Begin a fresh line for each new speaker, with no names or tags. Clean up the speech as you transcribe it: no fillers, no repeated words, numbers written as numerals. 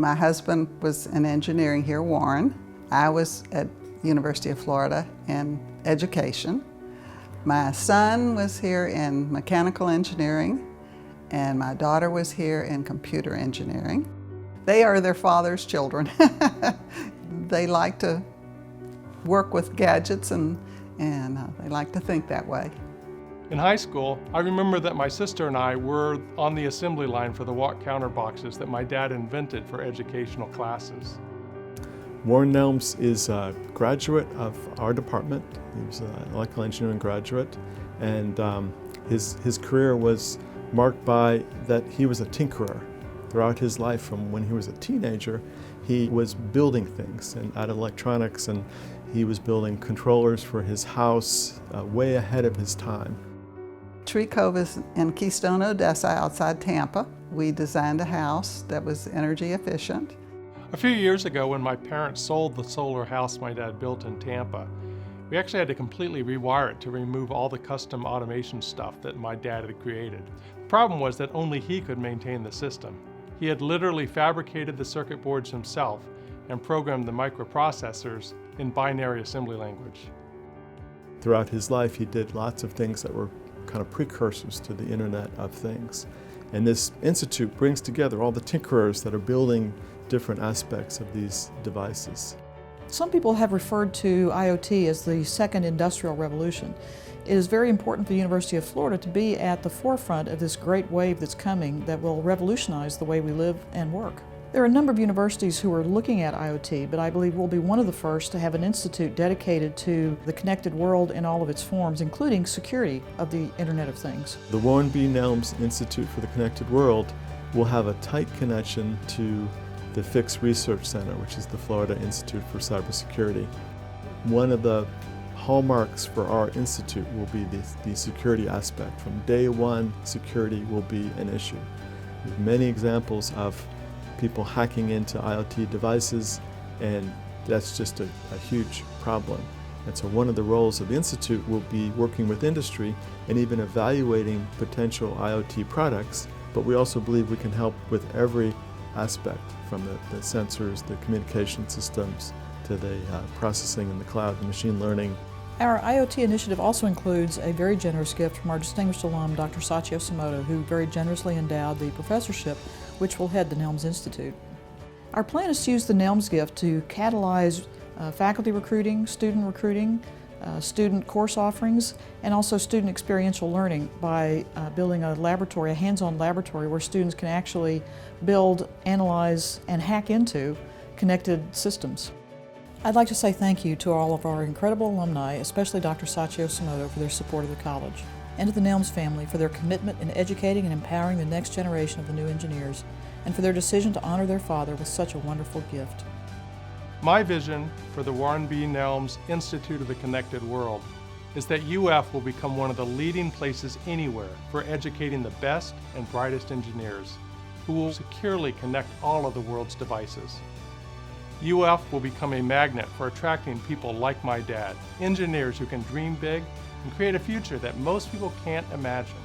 My husband was in engineering here, Warren. I was at University of Florida in education. My son was here in mechanical engineering, and my daughter was here in computer engineering. They are their father's children. They like to work with gadgets and they like to think that way.
In high school, I remember that my sister and I were on the assembly line for the walk counter boxes that my dad invented for educational classes.
Warren Nelms is a graduate of our department. He was an electrical engineering graduate, and his career was marked by that he was a tinkerer. Throughout his life, from when he was a teenager, he was building things and out of electronics, and he was building controllers for his house way ahead of his time.
Tree Cove is in Keystone, Odessa, outside Tampa. We designed a house that was energy efficient.
A few years ago, when my parents sold the solar house my dad built in Tampa, we actually had to completely rewire it to remove all the custom automation stuff that my dad had created. The problem was that only he could maintain the system. He had literally fabricated the circuit boards himself and programmed the microprocessors in binary assembly language.
Throughout his life, he did lots of things that were kind of precursors to the Internet of Things. And this institute brings together all the tinkerers that are building different aspects of these devices.
Some people have referred to IoT as the second industrial revolution. It is very important for the University of Florida to be at the forefront of this great wave that's coming that will revolutionize the way we live and work. There are a number of universities who are looking at IoT, but I believe we'll be one of the first to have an institute dedicated to the connected world in all of its forms, including security of the Internet of Things.
The Warren B. Nelms Institute for the Connected World will have a tight connection to the Fix Research Center, which is the Florida Institute for Cybersecurity. One of the hallmarks for our institute will be the security aspect. From day one, security will be an issue. We have many examples of people hacking into IoT devices, and that's just a huge problem. And so one of the roles of the institute will be working with industry and even evaluating potential IoT products, but we also believe we can help with every aspect, from the sensors, the communication systems, to the processing in the cloud, the machine learning.
Our IoT initiative also includes a very generous gift from our distinguished alum, Dr. Sachio Samoto, who very generously endowed the professorship which will head the Nelms Institute. Our plan is to use the Nelms gift to catalyze faculty recruiting, student course offerings, and also student experiential learning by building a laboratory, a hands-on laboratory where students can actually build, analyze, and hack into connected systems. I'd like to say thank you to all of our incredible alumni, especially Dr. Sachio Samoto, for their support of the college, and to the Nelms family for their commitment in educating and empowering the next generation of the new engineers, and for their decision to honor their father with such a wonderful gift.
My vision for the Warren B. Nelms Institute of the Connected World is that UF will become one of the leading places anywhere for educating the best and brightest engineers who will securely connect all of the world's devices. UF will become a magnet for attracting people like my dad, engineers who can dream big and create a future that most people can't imagine.